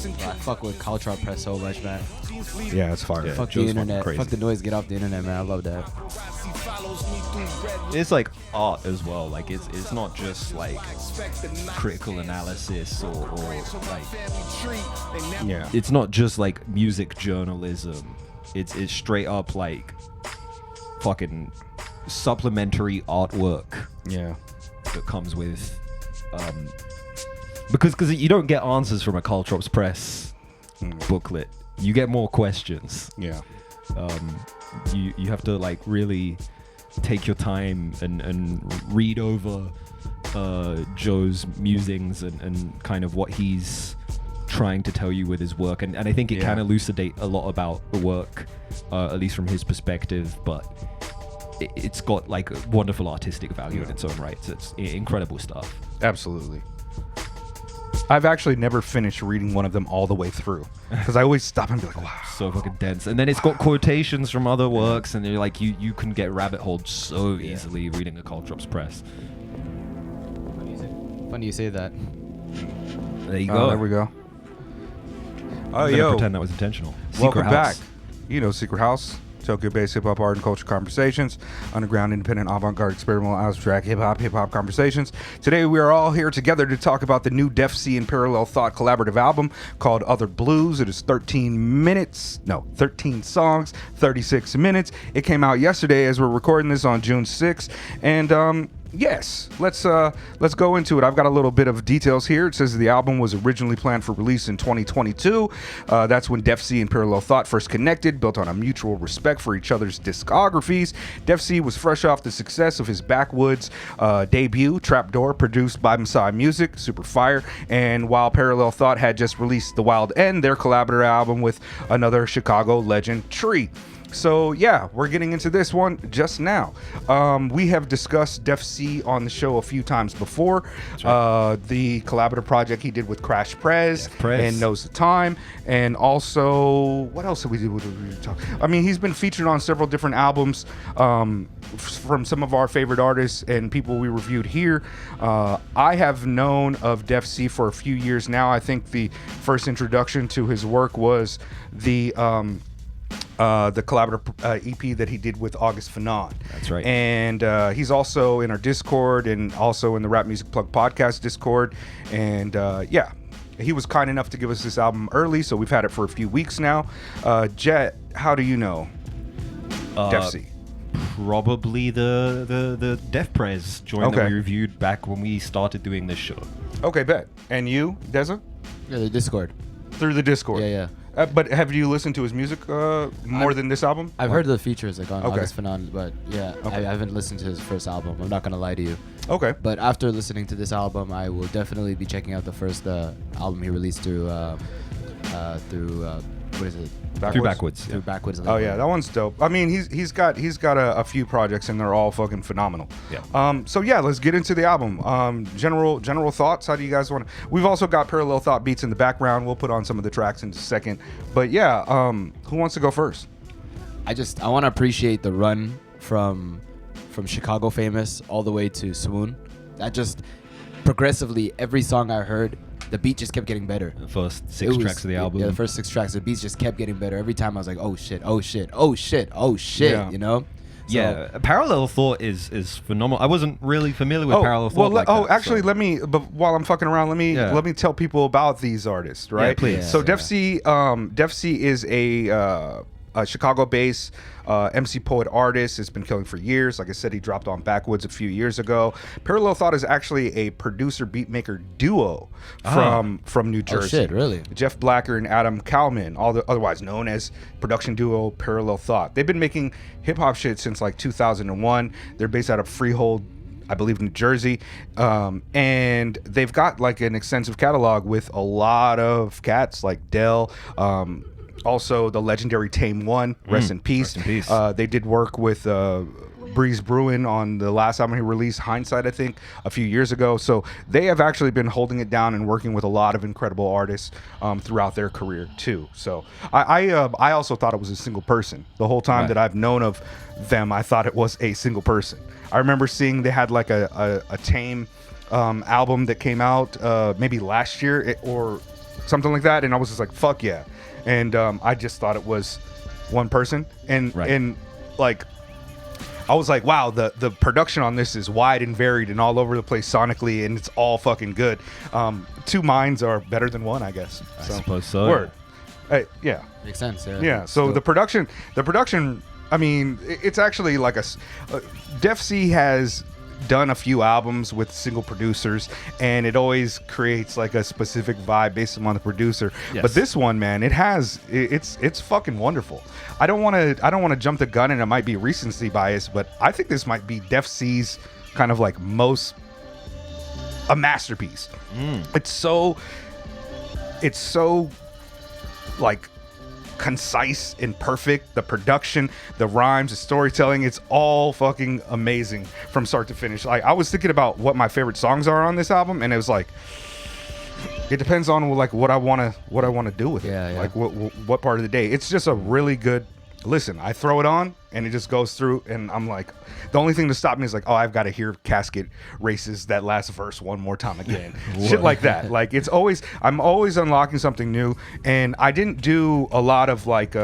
I fuck with Caltrops press so much, man. Yeah, it's fire. Yeah. Fuck Joe's the internet. fucking crazy. Fuck the noise. Get off the internet, man. I love that. It's like art as well. Like it's not just like critical analysis or like Yeah. it's not just like music journalism. It's straight up like fucking supplementary artwork Yeah. that comes with because you don't get answers from a Caltrops press booklet. You get more questions. Yeah. You have to like really take your time and read over Joe's musings and kind of what he's trying to tell you with his work, and I think it can elucidate a lot about the work, at least from his perspective, but it's got like wonderful artistic value in its own right. So it's incredible stuff. Absolutely. I've actually never finished reading one of them all the way through because I always stop and be like, wow. So fucking dense. And then it's got quotations from other works, and you're like, you can get rabbit holed so easily reading a Caltrops press. Funny you say that. There you go. There we go. Oh, I'm gonna yo. pretend that was intentional. Welcome Secret House. back. You know Secret House. Tokyo-based hip-hop art and culture conversations, underground, independent, avant-garde, experimental, abstract, hip-hop conversations. Today we are all here together to talk about the new Defcee and Parallel Thought collaborative album called Other Blues. It is 13 songs, 36 minutes. It came out yesterday as we're recording this on June 6th, and yes, let's go into it. I've got a little bit of details here. It says the album was originally planned for release in 2022. That's when Defcee and Parallel Thought first connected, built on a mutual respect for each other's discographies. Defcee was fresh off the success of his Backwoods debut, Trapdoor, produced by Masai Music, super fire. And while Parallel Thought had just released The Wild End, their collaborative album with another Chicago legend, Tree. So yeah, we're getting into this one just now. We have discussed Defcee on the show a few times before. Right. The collaborative project he did with Crash Prez and Knows the Time, and also what else did we do? I mean, he's been featured on several different albums from some of our favorite artists and people we reviewed here. I have known of Defcee for a few years now. I think the first introduction to his work was the collaborative EP that he did with August Fanon. That's right. And he's also in our Discord and also in the Rap Music Plug podcast Discord. And he was kind enough to give us this album early, so we've had it for a few weeks now. Jet, how do you know Defcee? Probably the Def Prez joint that we reviewed back when we started doing this show. Okay, bet. And you, Deza? Yeah, the Discord. Through the Discord? Yeah. But have you listened to his music more than this album? I've heard the features like on Okay. August Fanon, but I haven't listened to his first album. I'm not gonna lie to you. Okay. But after listening to this album, I will definitely be checking out the first album he released through what is it? Backwards. Through Backwards. Oh yeah, that one's dope. I mean, he's got a few projects and they're all fucking phenomenal. Yeah. So yeah, let's get into the album. General thoughts. How do you guys want to? We've also got Parallel Thought beats in the background. We'll put on some of the tracks in a second. But yeah, who wants to go first? I want to appreciate the run from Chicago Famous all the way to Swoon. That just progressively every song I heard, the beat just kept getting better. The first six tracks of the album. Yeah, the first 6 tracks, the beats just kept getting better. Every time I was like, oh shit, you know? Yeah, Parallel Thought is phenomenal. I wasn't really familiar with Parallel Thought. Let me. But while I'm fucking around, let me tell people about these artists, right? Yeah, please. So Defcee is a Chicago-based MC poet artist. Has been killing for years. Like I said, he dropped on Backwoods a few years ago. Parallel Thought is actually a producer beatmaker duo from New Jersey. Oh shit, really? Jeff Blacker and Adam Kalman, otherwise known as production duo Parallel Thought. They've been making hip hop shit since like 2001. They're based out of Freehold, I believe, New Jersey, and they've got like an extensive catalog with a lot of cats like Dell. Also, the legendary Tame One, rest in peace. They did work with Breeze Bruin on the last album he released, Hindsight, I think, a few years ago. So they have actually been holding it down and working with a lot of incredible artists throughout their career too. So I also thought it was a single person the whole time that I've known of them. I thought it was a single person. I remember seeing they had like a Tame album that came out maybe last year or something like that. And I was just like, fuck yeah. And I just thought it was one person. And like, I was like, wow, the production on this is wide and varied and all over the place sonically, and it's all fucking good. Two minds are better than one, I guess. I suppose so. Word. Yeah. Makes sense. Yeah. Yeah. So the production. I mean, it's actually like Defcee has done a few albums with single producers, and it always creates like a specific vibe based on the producer. Yes. But this one, man, it's fucking wonderful. I don't want to jump the gun, and it might be recency bias, but I think this might be Defcee's kind of like a masterpiece. It's so like concise and perfect. The production, the rhymes, the storytelling, it's all fucking amazing from start to finish. Like, I was thinking about what my favorite songs are on this album, and it was like, it depends on like what I want to do with it. Yeah. Like what part of the day. It's just a really good listen. I throw it on and it just goes through, and I'm like, the only thing to stop me is like, oh, I've got to hear Casket Races that last verse one more time again. Shit like that. Like, I'm always unlocking something new, and I didn't do a lot of like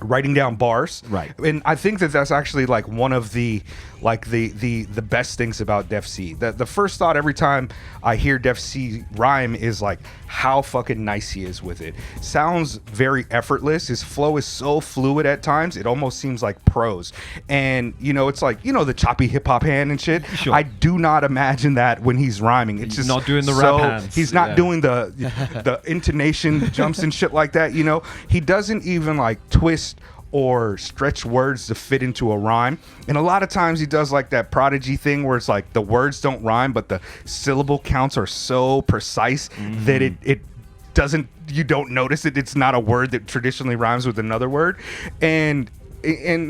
writing down bars, right? And I think that's actually like one of the best things about Defcee. The first thought every time I hear Defcee rhyme is like how fucking nice he is with it. Sounds very effortless. His flow is so fluid at times, it almost seems like prose. And it's like, the choppy hip hop hand and shit. Sure. I do not imagine that when he's rhyming. It's just not doing the rap hands. He's not doing the intonation jumps and shit like that. He doesn't even like twist or stretch words to fit into a rhyme. And a lot of times he does like that Prodigy thing where it's like the words don't rhyme, but the syllable counts are so precise that it doesn't, you don't notice it. It's not a word that traditionally rhymes with another word. And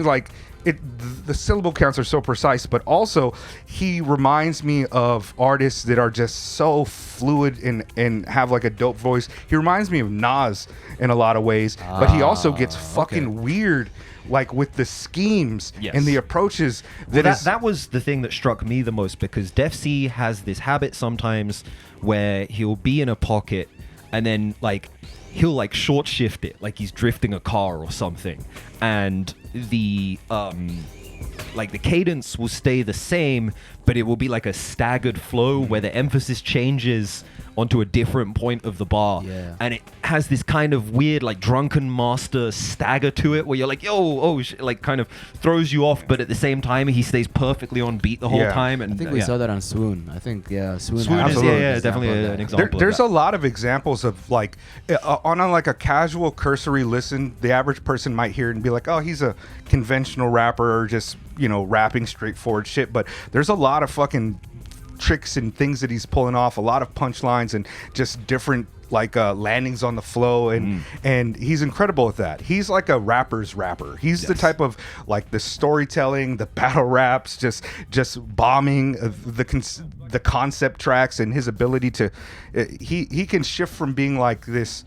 like the syllable counts are so precise, but also he reminds me of artists that are just so fluid and have like a dope voice. He reminds me of Nas in a lot of ways, but he also gets fucking weird, like with the schemes and the approaches. That was the thing that struck me the most, because Defcee has this habit sometimes where he'll be in a pocket and then like he'll like short shift it, like he's drifting a car or something, and the cadence will stay the same, but it will be like a staggered flow where the emphasis changes onto a different point of the bar, and it has this kind of weird like drunken master stagger to it where you're like, like kind of throws you off, but at the same time he stays perfectly on beat the whole time. And I think we saw that on Swoon. I think Swoon is definitely an example. There's a lot of examples of like on like a casual cursory listen, the average person might hear it and be like, oh, he's a conventional rapper or just rapping straightforward shit, but there's a lot of fucking tricks and things that he's pulling off, a lot of punchlines and just different like landings on the flow, and he's incredible at that. He's like a rapper's rapper. He's the type of like the storytelling, the battle raps, just bombing the concept tracks, and his ability to he can shift from being like this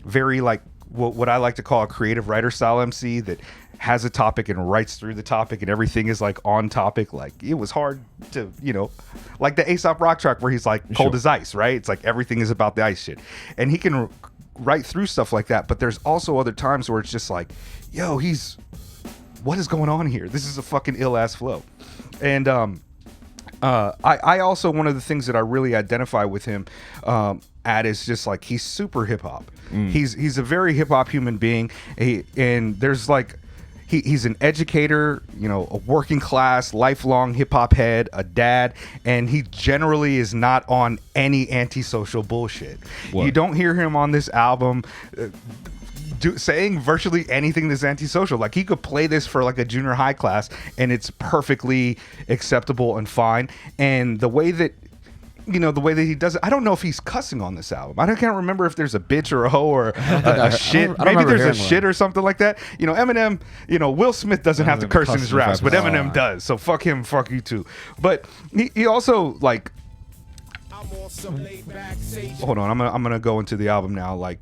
very like what I like to call a creative writer style MC that has a topic and writes through the topic and everything is like on topic. Like it was hard to, like the Aesop Rock track where he's like cold as ice, right? It's like everything is about the ice shit. And he can write through stuff like that. But there's also other times where it's just like, yo, what is going on here? This is a fucking ill ass flow. And I also, one of the things that I really identify with him at is just like he's super hip hop. He's a very hip hop human being. And there's like, he's an educator, a working class, lifelong hip hop head, a dad, and he generally is not on any antisocial bullshit. You don't hear him on this album saying virtually anything that's antisocial. Like he could play this for like a junior high class and it's perfectly acceptable and fine. And the way that the way that he does it, I don't know if he's cussing on this album. I can't remember if there's a bitch or a hoe or a shit. Maybe there's a shit or something like that. Eminem, Will Smith doesn't have to curse in his raps, but Eminem does. So fuck him, fuck you too. But he also like, hold on, I'm gonna go into the album now. Like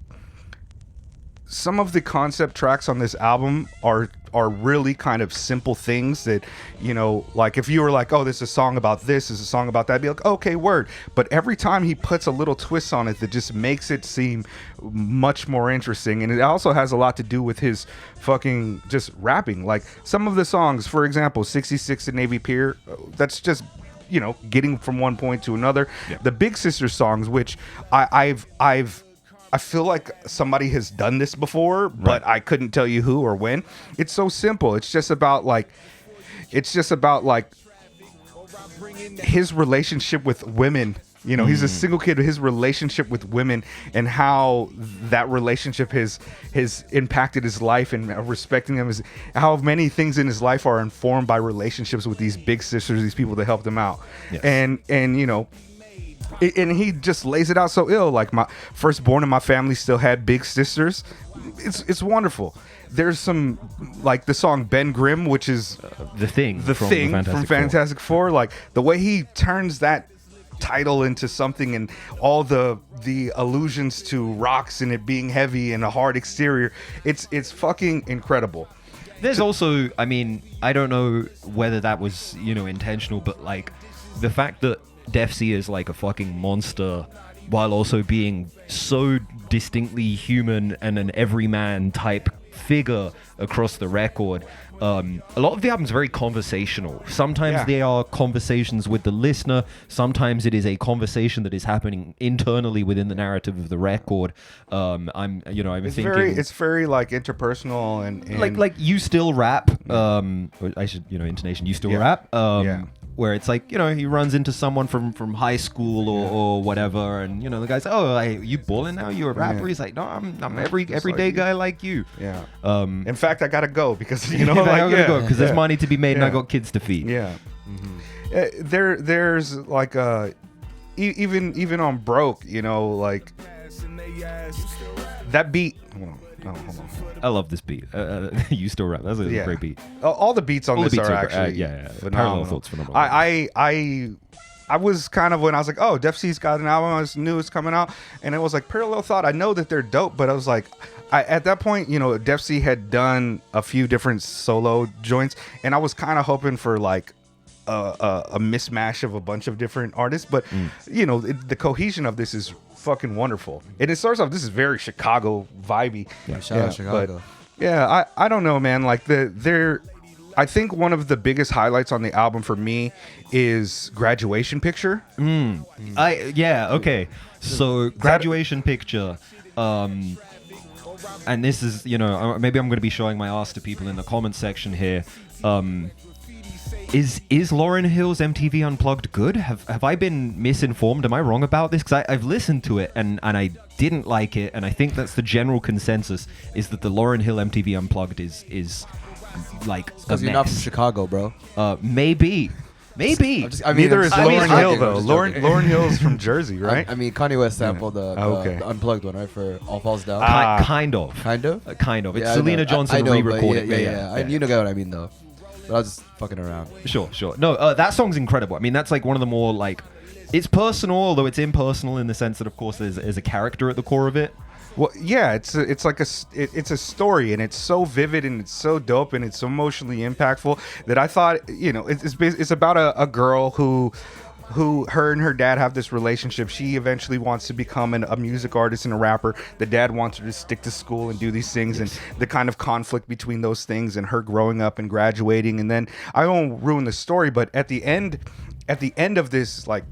some of the concept tracks on this album are are really kind of simple things that, you know, like if you were like, oh, this is a song about this, is a song about that, I'd be like, okay, word. But every time he puts a little twist on it that just makes it seem much more interesting. And it also has a lot to do with his fucking just rapping. Like some of the songs, for example, 66 at Navy Pier, that's just, you know, getting from one point to another. Yeah. The Big Sister songs, which I feel like somebody has done this before, but I couldn't tell you who or when. It's so simple. It's just about like his relationship with women. You know, he's a single kid. His relationship with women and how that relationship has impacted his life, and respecting them, is how many things in his life are informed by relationships with these big sisters, these people that helped him out. Yes. And you know, and he just lays it out so ill. Like, my firstborn in my family still had big sisters. It's wonderful. There's some, like the song Ben Grimm, which is the thing from Fantastic Four. Like the way he turns that title into something, and all the allusions to rocks and it being heavy and a hard exterior. It's fucking incredible. There's also, I mean, I don't know whether that was, you know, intentional, but like the fact that Defcee is like a fucking monster while also being so distinctly human and an everyman type figure across the record. A lot of the album's very conversational. Sometimes they are conversations with the listener. Sometimes it is a conversation that is happening internally within the narrative of the record. It's very like interpersonal and like you still rap. I should, you know, intonation. You still rap. Where it's like, you know, he runs into someone from high school or whatever, and you know, the guy's, oh, you balling now? You're a rapper? Yeah. He's like, no, I'm everyday guy like you. Yeah. In fact, I gotta go because, you know, I gotta go because there's money to be made and I got kids to feed. Yeah. Mm-hmm. There's like even on Broke, you know, like that beat. Hold on. I love this beat. You still rap. That's a great beat. All the beats on this are actually Parallel Thoughts phenomenal. I was kind of, when I was like, oh, Defcee's got an album, I was knew it's coming out, and it was like Parallel Thought. I know that they're dope, but I was like, at that point, you know, Defcee had done a few different solo joints, and I was kind of hoping for like a mismatch of a bunch of different artists, but you know, the cohesion of this is fucking wonderful. And it starts off, this is very Chicago vibey. Shout out Chicago. But, I don't know, man. Like I think one of the biggest highlights on the album for me is Graduation Picture. Okay. So Graduation Picture, and this is, you know, maybe I'm going to be showing my ass to people in the comment section here. Is Lauryn Hill's MTV Unplugged good? Have I been misinformed? Am I wrong about this? Because I've listened to it and I didn't like it, and I think that's the general consensus, is that the Lauryn Hill MTV Unplugged is like a because mess. you're not from Chicago, bro. Maybe. Neither is Lauryn Hill though. Lauryn Hill's from Jersey, right? I mean, Kanye West sampled the Unplugged one, right? For All Falls Down. Kind of. Kind of. It's Selena Johnson re-recorded. Yeah. You know what I mean, though. But I was just fucking around. Sure. No, that song's incredible. I mean, that's like one of the more like, it's personal, although it's impersonal in the sense that, of course, there's a character at the core of it. Well, yeah, it's like it's a story, and it's so vivid and it's so dope and it's so emotionally impactful that I thought, you know, it's about a girl who her and her dad have this relationship. She eventually wants to become a music artist and a rapper. The dad wants her to stick to school and do these things, and the kind of conflict between those things and her growing up and graduating. And then I won't ruin the story, but at the end of this, like,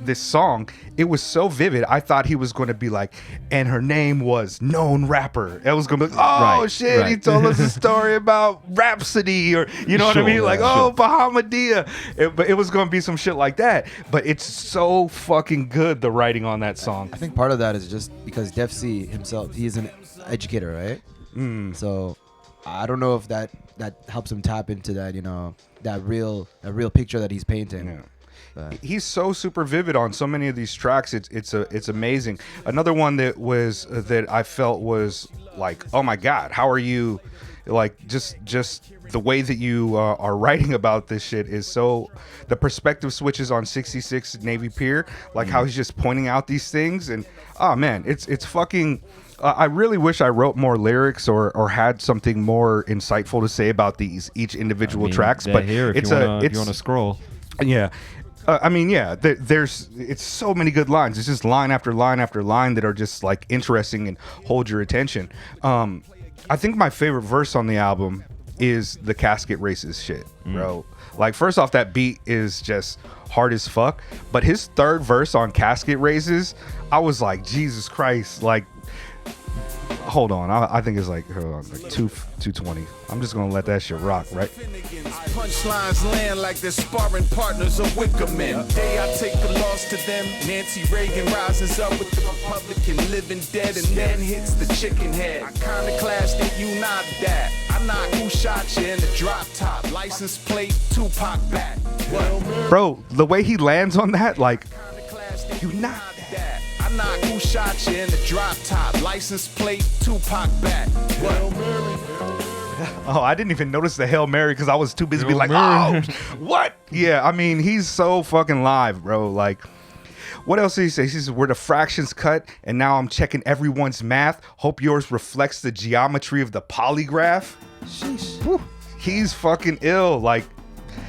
this song, it was so vivid. I thought he was going to be like, and her name was known rapper. It was going to be like, oh shit, he told us a story about Rhapsody, or you know what I mean? Like, Bahamadia. But it was going to be some shit like that. But it's so fucking good, the writing on that song. I think part of that is just because Defcee himself, he's an educator, right? So I don't know if that helps him tap into that, you know, that real picture that he's painting. Yeah. He's so super vivid on so many of these tracks. It's amazing. Another one that I felt was like, oh my god, how are you like just the way that you are writing about this shit is so, the perspective switches on 66 Navy Pier, like how he's just pointing out these things, and oh man, it's fucking. I really wish I wrote more lyrics or had something more insightful to say about each individual tracks. But here if you want to scroll. Yeah. There's it's so many good lines. It's just line after line after line that are just like interesting and hold your attention. I think my favorite verse on the album is the casket races shit, bro. Like, first off, that beat is just hard as fuck. But his third verse on casket races, I was like, Jesus Christ, like. Hold on, I think it's like 220. I'm just gonna let that shit rock, right? Punchlines land like they're sparring partners of wicker men. Day I take a loss to them. Nancy Reagan rises up with the Republican living dead and then hits the chicken head. Iconoclastic, you not that. I knock who shot you in the drop top. License plate, Tupac back. Bro, the way he lands on that, like, you not that. I knock who shot you in the drop top. License plate, Tupac back. Oh, I didn't even notice the Hail Mary because I was too busy being like, oh, what? Yeah, I mean, he's so fucking live, bro. Like, what else did he say? He says, where the fractions cut, and now I'm checking everyone's math. Hope yours reflects the geometry of the polygraph. Sheesh. Whew. He's fucking ill. Like,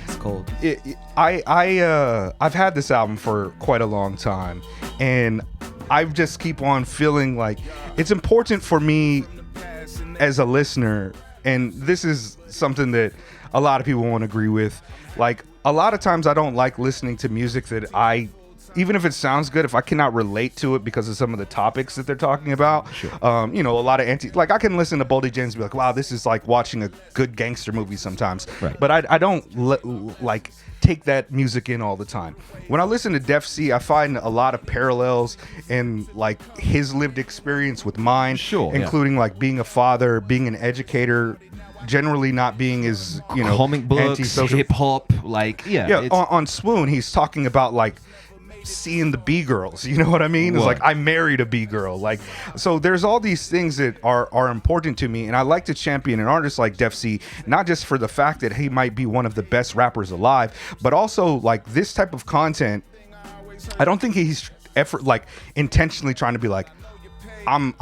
It's cold. I've had this album for quite a long time, and I just keep on feeling like it's important for me as a listener, and this is something that a lot of people won't agree with. Like, a lot of times I don't like listening to music that even if it sounds good, if I cannot relate to it because of some of the topics that they're talking about. Sure. A lot of like, I can listen to Boldy James and be like, wow, this is like watching a good gangster movie sometimes. Right. But I don't like take that music in all the time. When I listen to Defcee, I find a lot of parallels in like his lived experience with mine, including like being a father, being an educator, generally not being as, comic books, antisocial. hip hop, like on Swoon, he's talking about like seeing the B-girls, you know what I mean? It's like, I married a B-girl. Like, so there's all these things that are important to me, and I like to champion an artist like Defcee, not just for the fact that he might be one of the best rappers alive, but also like this type of content. I don't think he's intentionally trying to be like, I'm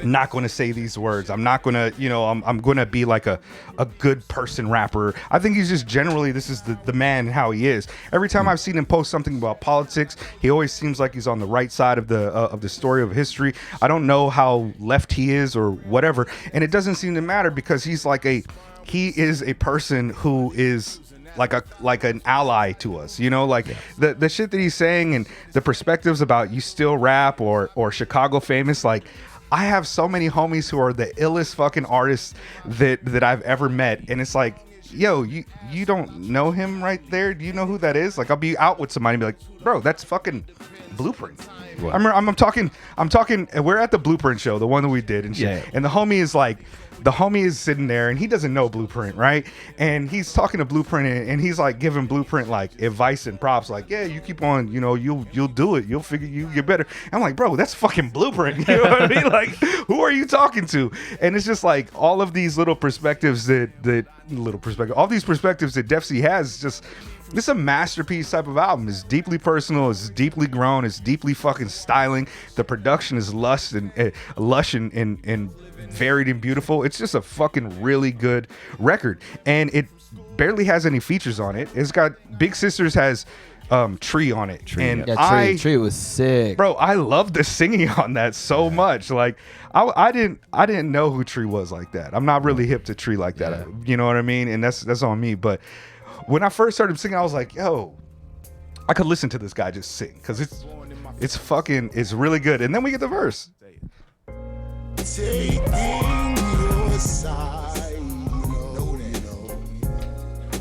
not going to say these words. I'm not going to, I'm going to be like a good person rapper. I think he's just generally, this is the man and how he is. Every time I've seen him post something about politics, he always seems like he's on the right side of the story of history. I don't know how left he is or whatever. And it doesn't seem to matter because he is a person who is like an ally to us, the shit that he's saying and the perspectives about you still rap or Chicago famous. Like, I have so many homies who are the illest fucking artists that I've ever met, and it's like, yo, you don't know him right there? Do you know who that is? Like, I'll be out with somebody and be like, bro, that's fucking Blueprint. What? I'm talking. We're at the Blueprint show, the one that we did, and shit, and the homie is sitting there and he doesn't know Blueprint, right? And he's talking to Blueprint and he's like giving Blueprint like advice and props, like, yeah, you keep on, you'll do it, you'll figure, you get better. I'm like, bro, that's fucking Blueprint. You know what I mean? Like, who are you talking to? And it's just like all of these little perspectives all these perspectives that Defcee has. Just, this is a masterpiece type of album. It's deeply personal. It's deeply grown. It's deeply fucking styling. The production is lush and varied and beautiful. It's just a fucking really good record, and it barely has any features on it. It's got Big Sisters has Tree on it, Tree was sick, bro. I love the singing on that so much. Like, I didn't know who Tree was like that. I'm not really hip to Tree like that. You know what I mean? And that's on me. But when I first started singing, I was like, yo, I could listen to this guy just sing because it's really good. And then we get the verse. Taking your side,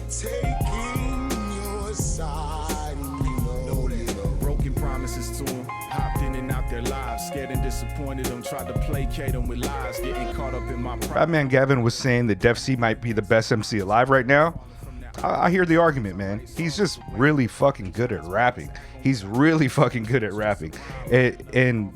taking your side, broken promises to them, hopped in and out their lives, scared and disappointed them, tried to placate them with lies, getting caught up in my Man Gavin was saying that Defcee might be the best MC alive right now. I hear the argument, man. He's just really fucking good at rapping. And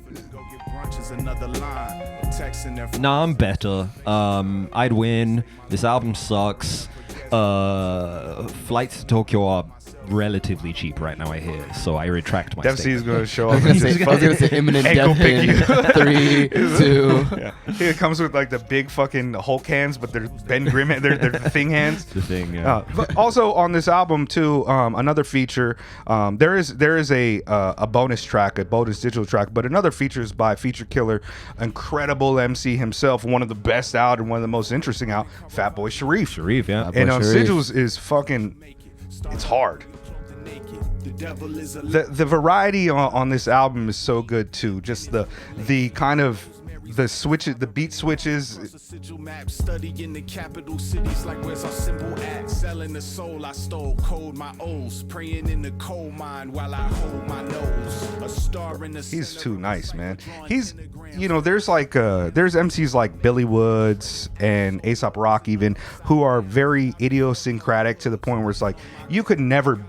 launches another line of texting their Nah, I'm better. I'd win. This album sucks. Flights to Tokyo are relatively cheap right now, I hear. So I retract my Defcee is statement. going to show I up. was gonna say imminent Ankle death in pick 3, 2. Yeah. It comes with like the big fucking Hulk hands, but they're Ben Grimm, they're thing hands. The thing, yeah. But also on this album too, another feature. There is a bonus track, a bonus digital track, but another feature is by feature killer, incredible MC himself, one of the best out and one of the most interesting out, Fatboy Sharif. Sharif, yeah. And Sharif. Sigils is fucking, it's hard. The variety on this album is so good too. Just the kind of the switches, the beat switches. Sigil map studying the capital cities like where's our symbol at? Selling the soul I stole, cold my O's, praying in the coal mine while I hold my nose. A star in the He's too nice, man. He's, you know, there's like there's MCs like Billy Woods and A$AP Rock even who are very idiosyncratic to the point where it's like you could never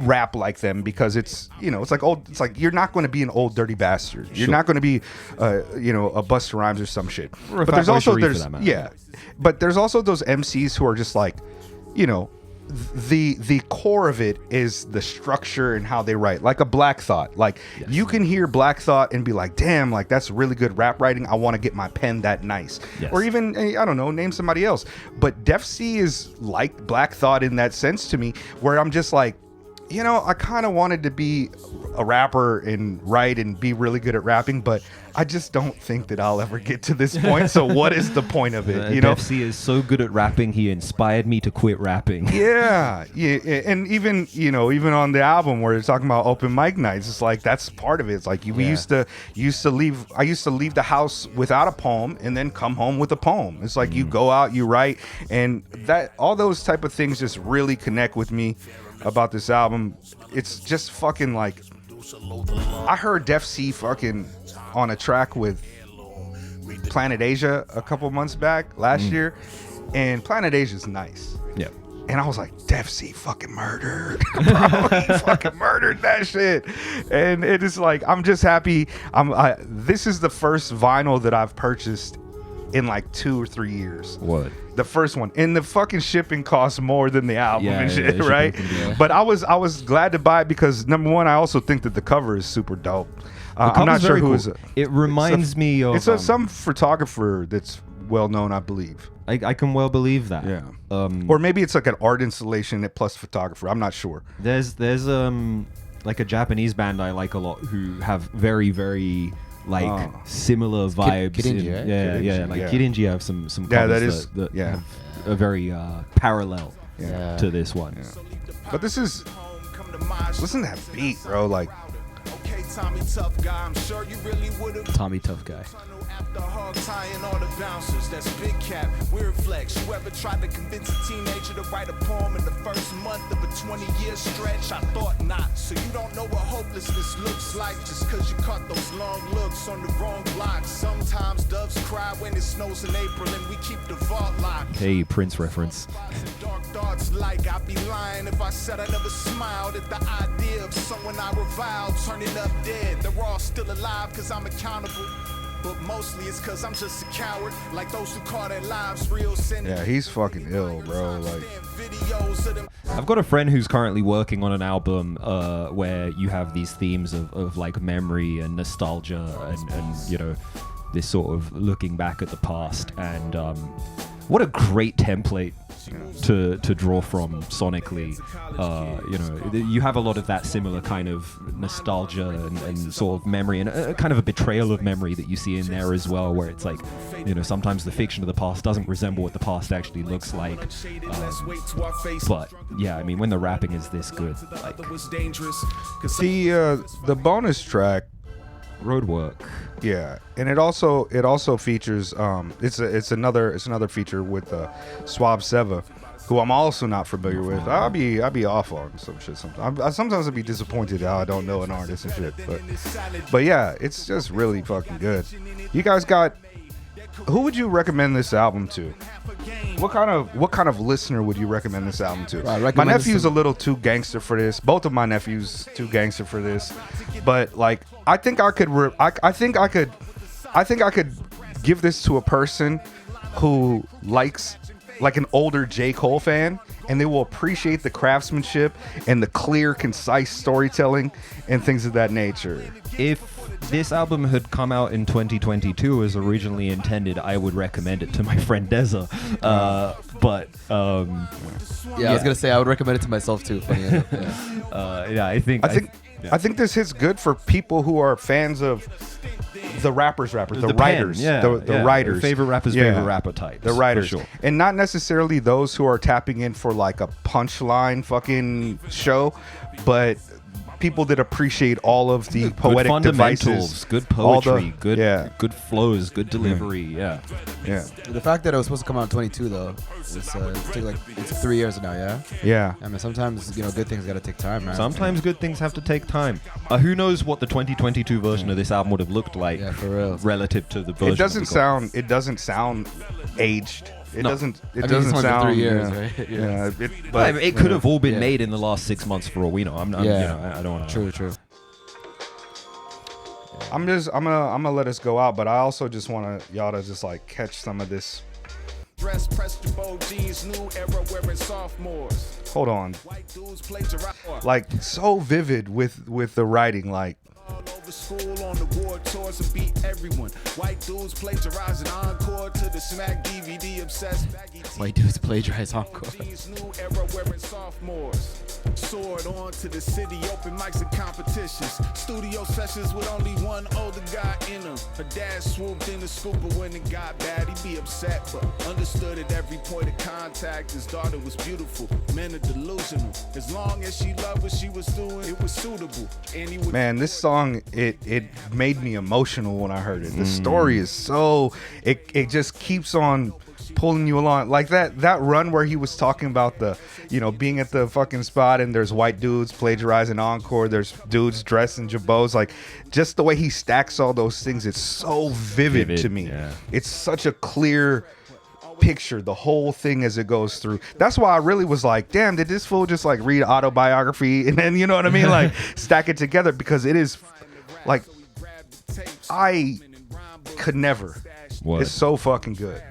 rap like them because it's, you know, it's like old, it's like you're not going to be an old dirty bastard. You're not going to be you know, a Busta Rhymes or some shit. Or a But there's Fatboy also Sharif for that matter. yeah. But there's also those MCs who are just like, you know, the core of it is the structure and how they write, like a Black Thought. Like you can hear Black Thought and be like, damn, like that's really good rap writing. I want to get my pen that nice. Yes. Or even, I don't know, name somebody else. But Defcee is like Black Thought in that sense to me, where I'm just like, you know, I kind of wanted to be a rapper and write and be really good at rapping, but I just don't think that I'll ever get to this point. So what is the point of it? You know, Defcee is so good at rapping, he inspired me to quit rapping. yeah, and even, you know, even on the album where it's talking about open mic nights, it's like that's part of it. It's like we used to leave. I used to leave the house without a poem and then come home with a poem. It's like you go out, you write, and that all those type of things just really connect with me about this album. It's just fucking like, I heard Defcee fucking on a track with Planet Asia a couple months back last year, and Planet Asia's nice. Yeah. And I was like, Defcee fucking murdered. Bro, he fucking murdered that shit. And it is like, I'm just happy. This is the first vinyl that I've purchased in like 2 or 3 years. What? The first one. And the fucking shipping costs more than the album and shit, shipping right? can be- yeah. But I was glad to buy it because number one, I also think that the cover is super dope. I'm not cover's sure very who cool. is it. It reminds me of It's some photographer that's well known, I believe. I can well believe that. Yeah. Um, Or maybe it's like an art installation plus photographer. I'm not sure. there's like a Japanese band I like a lot who have very, very like similar vibes. Kirinji, right? Yeah, Kirinji, yeah. Like yeah. Kirinji have some Yeah, covers that is- that yeah. have a very parallel Yeah. to this one. But this is, listen to that beat, bro. Like, Okay, Tommy, tough guy. I'm sure you really would have. Tommy Tough Guy. After hog tying all the bouncers, that's Big Cap, Weird Flex. Whoever tried to convince a teenager to write a poem in the first month of a 20-year stretch, I thought not. So you don't know what hopelessness looks like just because you caught those long looks on the wrong block. Sometimes doves cry when it snows in April and we keep the vault locked. Hey, Prince reference. Dark thoughts like I'd be lying if I said I never smiled at the idea of someone I reviled turning up dead. They're all still alive because I'm accountable. But mostly it's cause I'm just a coward, like those who call their lives real sin. yeah, he's fucking ill, bro. Like, Videos of them. I've got a friend who's currently working on an album where you have these themes of like memory and nostalgia and you know, this sort of looking back at the past. And what a great template to draw from sonically. You know, you have a lot of that similar kind of nostalgia and sort of memory and a kind of a betrayal of memory that you see in there as well, where it's like, you know, sometimes the fiction of the past doesn't resemble what the past actually looks like. But yeah, I mean, when the rapping is this good, like the bonus track, Roadwork. yeah, and it also features it's another feature with Swab Seva, who I'm also not familiar with. I'll be off on some shit sometimes. Sometimes I'll be disappointed how I don't know an artist and shit, but yeah, it's just really fucking good. You guys got, who would you recommend this album to? What kind of listener would you recommend this album to? I My recommend nephew's some- a little too gangster for this. Both of my nephews too gangster for this. But like, I think I could I think I could give this to a person who likes like an older J. Cole fan, and they will appreciate the craftsmanship and the clear, concise storytelling and things of that nature. If this album had come out in 2022 as originally intended, I would recommend it to my friend Deza. I was gonna say I would recommend it to myself too. Funny enough. Yeah. I think I think this hit's good for people who are fans of the rappers, the writers, the writers, favorite rappers, favorite rapper types, the writers, for sure. And not necessarily those who are tapping in for like a punchline fucking show, but people that appreciate all of the poetic good fundamentals, devices, good poetry, good good flows, good delivery. Yeah. The fact that it was supposed to come out in 22 though, it's 3 years now. Yeah. I mean, sometimes good things gotta take time, man. Sometimes good things have to take time. Who knows what the 2022 version of this album would have looked like? Yeah, for real. Relative to the version. It doesn't sound aged. It doesn't it's only sound 3 years, yeah. right? Yeah. But it could have all been made in the last 6 months for all we know. I don't want to. True. I'm gonna let us go out, but I also just want y'all to just like catch some of this. Dress pressed your bold jeans, new era wearing sophomores. Hold on. White dudes plagiarize. Like so vivid with the writing, like All over school on the war tours and beat everyone. White dudes plagiarizing encore to the smack DVD obsessed baggy White dudes plagiarize encore. jeans, new era wearing sophomores. Soared on to the city, open mics and competitions. Studio sessions with only one older guy in them. Her dad swooped in the scoop, but when it got bad, he'd be upset. But understood at every point of contact, his daughter was beautiful. Men are delusional. As long as she loved what she was doing, it was suitable. And he would man, this song it made me emotional when I heard it. The story is so it just keeps on pulling you along, like that run where he was talking about the being at the fucking spot and there's white dudes plagiarizing encore, there's dudes dressed in jabots, like just the way he stacks all those things, it's so vivid to me. It's such a clear picture, the whole thing as it goes through. That's why I really was like, damn, did this fool just like read autobiography and then, you know what I mean, like stack it together, because it is like I could never. What? It's so fucking good.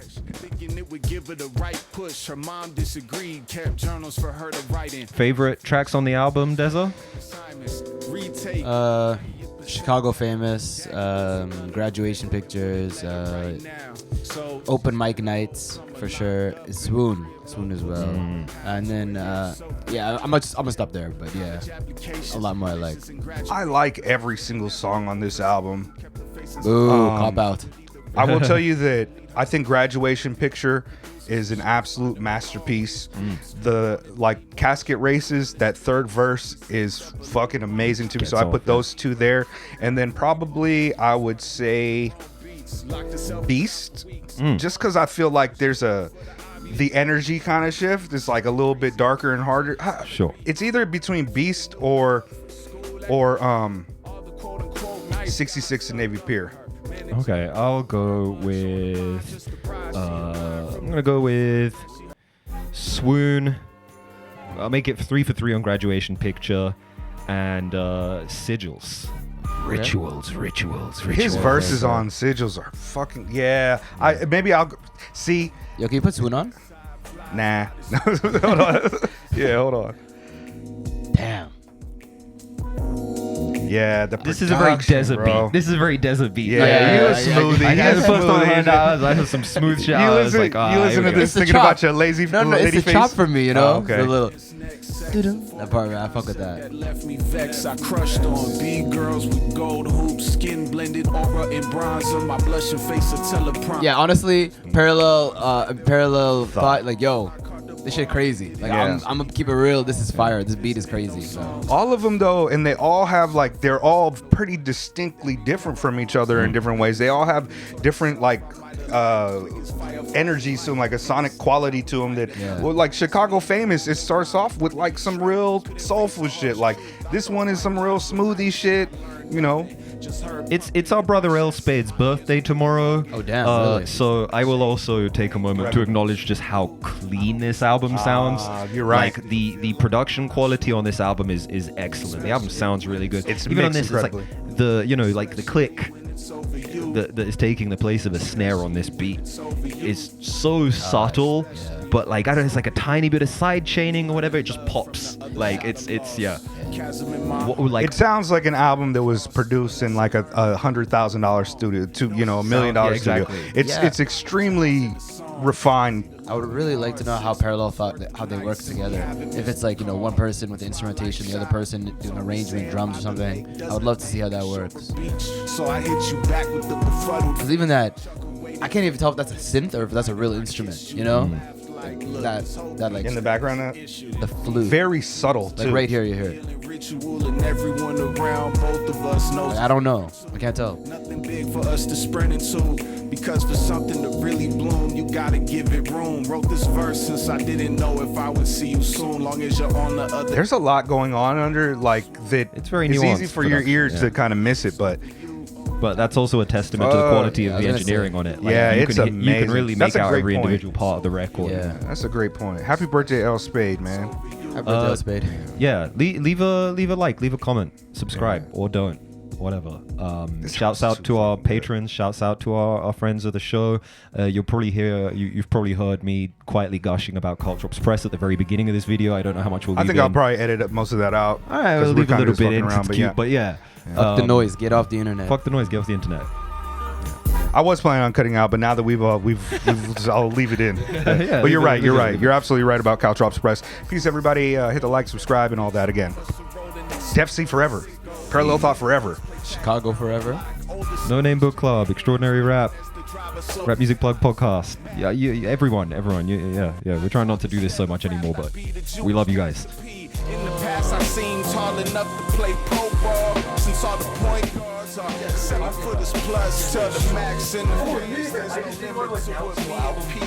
thinking it would give her the right push. Her mom disagreed, kept journals for her to write in. Favorite tracks on the album, Deza? Retake. Chicago Famous, graduation pictures, So open mic nights for sure. Swoon as well, and then I'm gonna stop there. But yeah, a lot more I like. I like every single song on this album. Ooh, cop out. I will tell you that I think Graduation Picture is an absolute masterpiece. The like Casket Races, that third verse is fucking amazing to me. So I put those two there, and then probably I would say Beast, just because I feel like there's the energy kind of shift. It's like a little bit darker and harder. Sure. It's either between Beast or 66 and Navy Pier. Okay, I'll go with I'm gonna go with Swoon. I'll make it 3 for 3 on Graduation Picture, and Sigils. Rituals. His verses on Sigils are fucking I'll see. Yo, can you put Swoon on? Nah. Hold on. Yeah, hold on. Damn. Yeah, This is a very desert beat. This is a very desert beat. Yeah, you was smoothie. I had the first on hand hours. I had some smooth shit. You listen to this thinking about your lazy No, lady it's a face. chop for me, you know. Oh, okay. The little that part, man, I fuck with that. left me vexed. I crushed on B-girls with gold hoops, skin blended aura and bronzer. My blushing face a teleprompter. Yeah, honestly, parallel thought. Like, yo, this shit crazy. Like, Yeah. I'm gonna keep it real. This is fire. This beat is crazy. So. All of them though, and they all have like, they're all pretty distinctly different from each other in different ways. They all have different like energies to them, like a sonic quality to them that well, like Chicago Famous, it starts off with like some real soulful shit. Like this one is some real smoothie shit, you know. It's our brother L Spade's birthday tomorrow. Oh damn! Really? So I will also take a moment to acknowledge just how clean this album sounds. You're right. Like the production quality on this album is excellent. The album sounds really good. It's even on mixed this, it's like incredibly. the like the click, that is taking the place of a snare on this beat is so subtle, but like I don't know, it's like a tiny bit of side chaining or whatever. It just pops. Like it's like It sounds like an album that was produced in like a $100,000 studio to $1 million studio. It's extremely refined. I would really like to know how Parallel thought how they work together. If it's like one person with the instrumentation, the other person doing arrangement, drums or something. I would love to see how that works. So I hit you back with the befuddled. Because even that, I can't even tell if that's a synth or if that's a real instrument. That like In the background, the flute. very subtle too. Like right here, you hear it. Ritual and everyone around both of us knows. Like, I don't know. I can't tell. Nothing big for us to sprint into. Because for something to really bloom, you gotta give it room. Wrote this verse since I didn't know if I would see you soon. Long as you're on the other. There's a lot going on under like that. It's very It's easy nuanced for your production, ears to kind of miss it, but that's also a testament to the quality yeah, of I was the gonna engineering say. on it. Like, Yeah, you it's can you amazing. can really That's make a out great every point. individual part of the record. Yeah. that's a great point. Happy birthday, L Spade, man. Happy birthday, Spade. Yeah, leave a like, leave a comment, subscribe, or don't, whatever. Shouts out to our patrons, shouts out to our friends of the show. You'll probably hear you've probably heard me quietly gushing about Caltrops Press at the very beginning of this video. I don't know how much we'll leave I think in. I'll probably edit up most of that out. All right, 'cause we'll we're leave a kinda little just bit fucking in, around, it's but cute, but yeah. Fuck the noise. Get off the internet. Fuck the noise, get off the internet. I was planning on cutting out, but now that we've I'll leave it in. Yeah, But you're right. leave You're it right. in. You're absolutely right about Caltrops Press. Peace, everybody. Hit the like, subscribe, and all that again. Defcee forever. Parallel Thought forever. Chicago forever. No Name Book Club, Extraordinary Rap Music Plug Podcast. Yeah, everyone. Yeah. We're trying not to do this so much anymore, but we love you guys. In the past, I seemed tall enough to play pro ball. Since all the point guards are 7 footers plus to the max in the there's no limit to what we